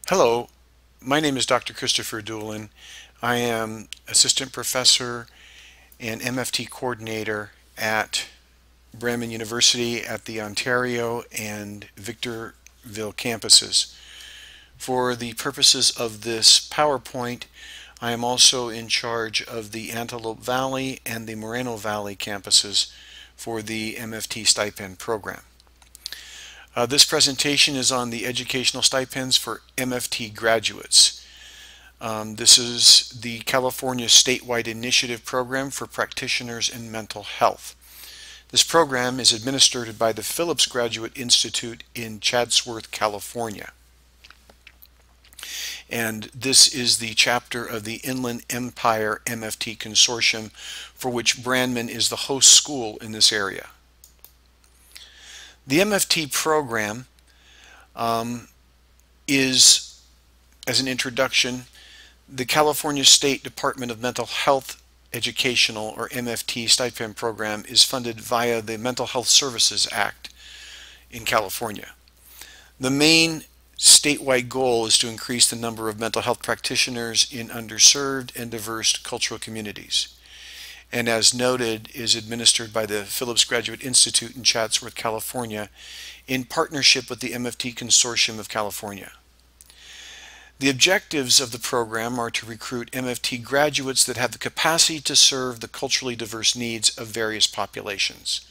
Hello, my name is Dr. Christopher Doolin. I am Assistant Professor and MFT Coordinator at Brandman University at the Ontario and Victorville campuses. For the purposes of this PowerPoint, I am also in charge of the Antelope Valley and the Moreno Valley campuses for the MFT Stipend Program. This presentation is on the educational stipends for MFT graduates. This is the California statewide initiative program for practitioners in mental health. This program is administered by the Phillips Graduate Institute in Chatsworth, California. And this is the chapter of the Inland Empire MFT Consortium, for which Brandman is the host school in this area. The MFT program is, as an introduction, the California State Department of Mental Health Educational, or MFT Stipend Program, is funded via the Mental Health Services Act in California. The main statewide goal is to increase the number of mental health practitioners in underserved and diverse cultural communities, and as noted, is administered by the Phillips Graduate Institute in Chatsworth, California, in partnership with the MFT Consortium of California. The objectives of the program are to recruit MFT graduates that have the capacity to serve the culturally diverse needs of various populations,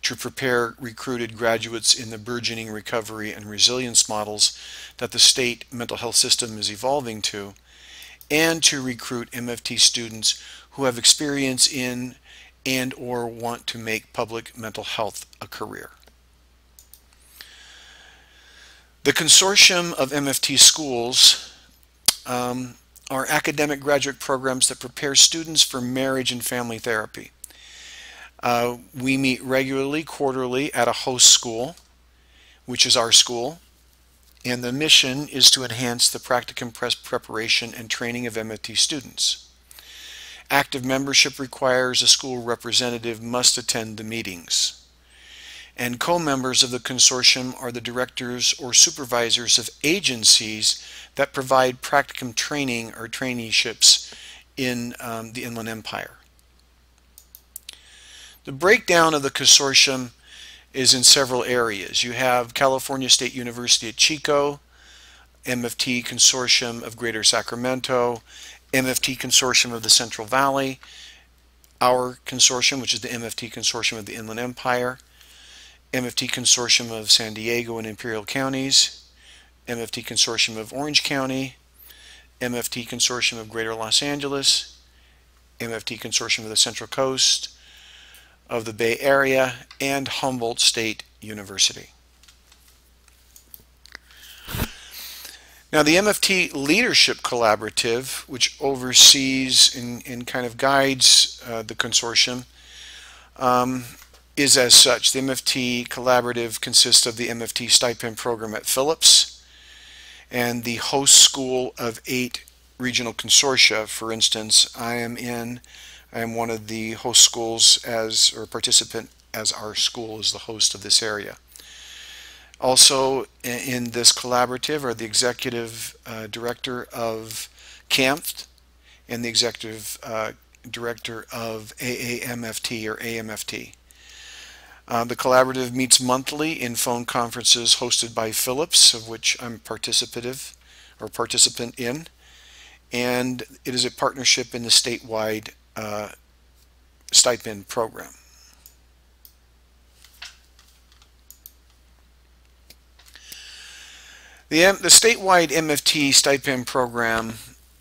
to prepare recruited graduates in the burgeoning recovery and resilience models that the state mental health system is evolving to, and to recruit MFT students who have experience in and or want to make public mental health a career. The consortium of MFT schools are academic graduate programs that prepare students for marriage and family therapy. We meet regularly, quarterly, at a host school, which is our school, and the mission is to enhance the practicum preparation and training of MFT students. Active membership requires a school representative must attend the meetings. And co-members of the consortium are the directors or supervisors of agencies that provide practicum training or traineeships in the Inland Empire. The breakdown of the consortium is in several areas. You have California State University at Chico, MFT Consortium of Greater Sacramento, MFT Consortium of the Central Valley, our consortium, which is the MFT Consortium of the Inland Empire, MFT Consortium of San Diego and Imperial Counties, MFT Consortium of Orange County, MFT Consortium of Greater Los Angeles, MFT Consortium of the Central Coast, of the Bay Area, and Humboldt State University. Now, the MFT Leadership Collaborative, which oversees and kind of guides the consortium, is as such. The MFT Collaborative consists of the MFT Stipend Program at Phillips and the host school of 8 regional consortia. For instance, I am one of the host schools or participant, as our school is the host of this area. Also in this collaborative are the executive director of CAMFT and the executive director of AAMFT or AMFT. The collaborative meets monthly in phone conferences hosted by Phillips, of which I'm participant in, and it is a partnership in the statewide stipend program. The statewide MFT Stipend Program,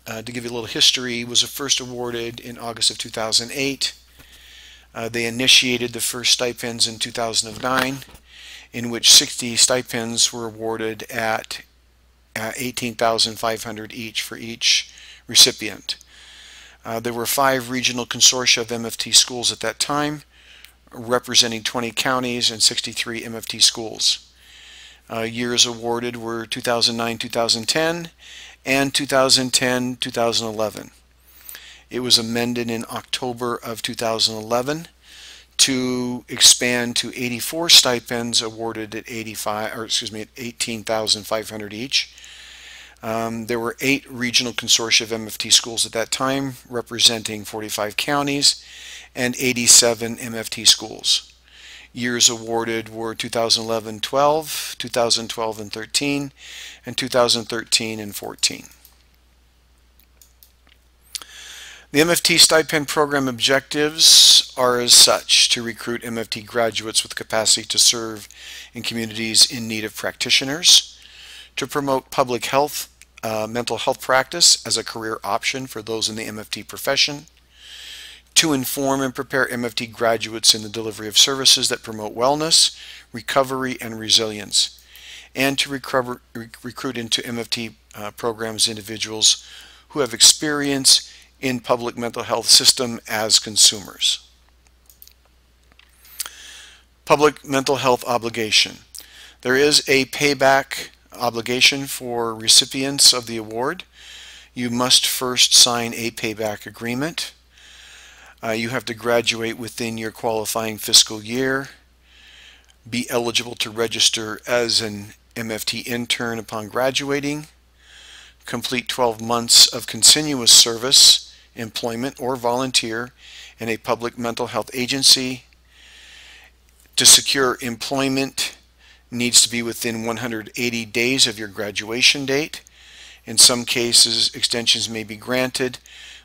to give you a little history, was first awarded in August of 2008. They initiated the first stipends in 2009, in which 60 stipends were awarded at $18,500 each for each recipient. There were 5 regional consortia of MFT schools at that time, representing 20 counties and 63 MFT schools. Years awarded were 2009-2010 and 2010-2011. It was amended in October of 2011 to expand to 84 stipends awarded at $18,500 each. There were 8 regional consortia of MFT schools at that time, representing 45 counties and 87 MFT schools. Years awarded were 2011-12, 2012 and 13, and 2013 and 14. The MFT Stipend Program objectives are as such: to recruit MFT graduates with capacity to serve in communities in need of practitioners, to promote public health, mental health practice as a career option for those in the MFT profession, to inform and prepare MFT graduates in the delivery of services that promote wellness, recovery, and resilience, and to recruit into MFT programs individuals who have experience in public mental health system as consumers. Public mental health obligation. There is a payback obligation for recipients of the award. You must first sign a payback agreement. You have to graduate within your qualifying fiscal year, be eligible to register as an MFT intern upon graduating, complete 12 months of continuous service, employment, or volunteer in a public mental health agency. To secure employment needs to be within 180 days of your graduation date. In some cases, extensions may be granted,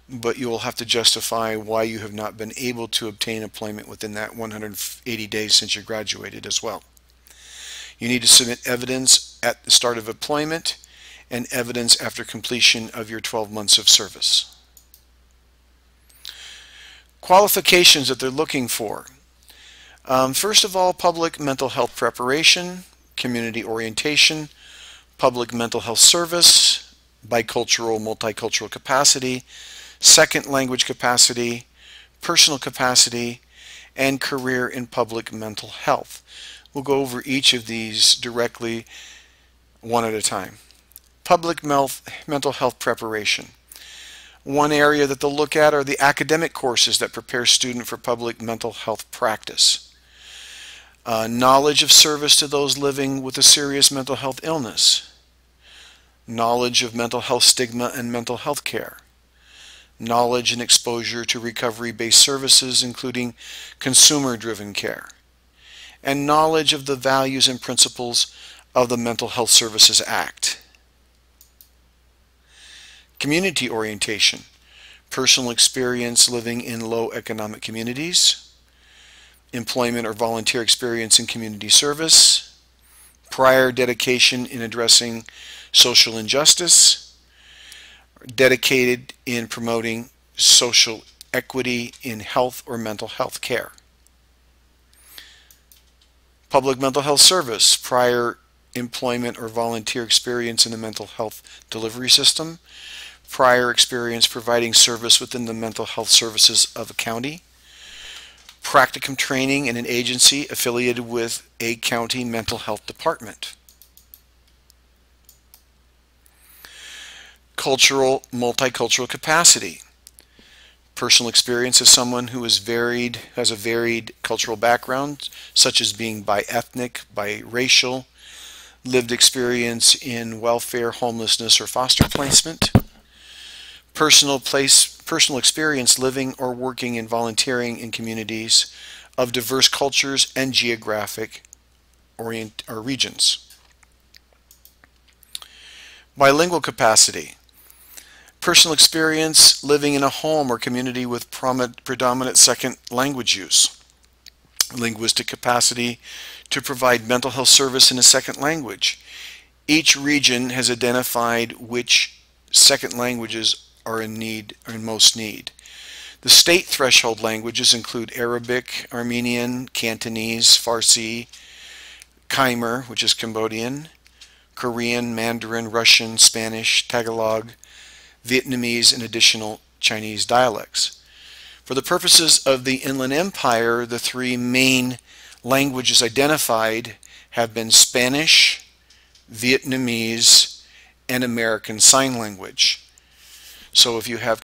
but you will have to justify why you have not been able to obtain employment within that 180 days since you graduated as well. You need to submit evidence at the start of employment and evidence after completion of your 12 months of service. Qualifications that they're looking for. First of all, public mental health preparation, community orientation, public mental health service, bicultural, multicultural capacity, second language capacity, personal capacity, and career in public mental health. We'll go over each of these directly one at a time. Public mental health preparation. One area that they'll look at are the academic courses that prepare students for public mental health practice. Knowledge of service to those living with a serious mental health illness. Knowledge of mental health stigma and mental health care. Knowledge and exposure to recovery-based services, including consumer-driven care. And knowledge of the values and principles of the Mental Health Services Act. Community orientation, personal experience living in low economic communities, employment or volunteer experience in community service, prior dedication in addressing social injustice, dedicated in promoting social equity in health or mental health care. Public mental health service, prior employment or volunteer experience in the mental health delivery system, prior experience providing service within the mental health services of a county, practicum training in an agency affiliated with a county mental health department. Cultural, multicultural capacity. Personal experience as someone who has a varied cultural background, such as being bi-ethnic, biracial, lived experience in welfare, homelessness, or foster placement. Personal experience living or working and volunteering in communities of diverse cultures and geographic regions. Bilingual capacity. Personal experience living in a home or community with predominant second language use. Linguistic capacity to provide mental health service in a second language. Each region has identified which second languages are in most need. The state threshold languages include Arabic, Armenian, Cantonese, Farsi, Khmer, which is Cambodian, Korean, Mandarin, Russian, Spanish, Tagalog, Vietnamese, and additional Chinese dialects. For the purposes of the Inland Empire, the 3 main languages identified have been Spanish, Vietnamese, and American Sign Language. So if you have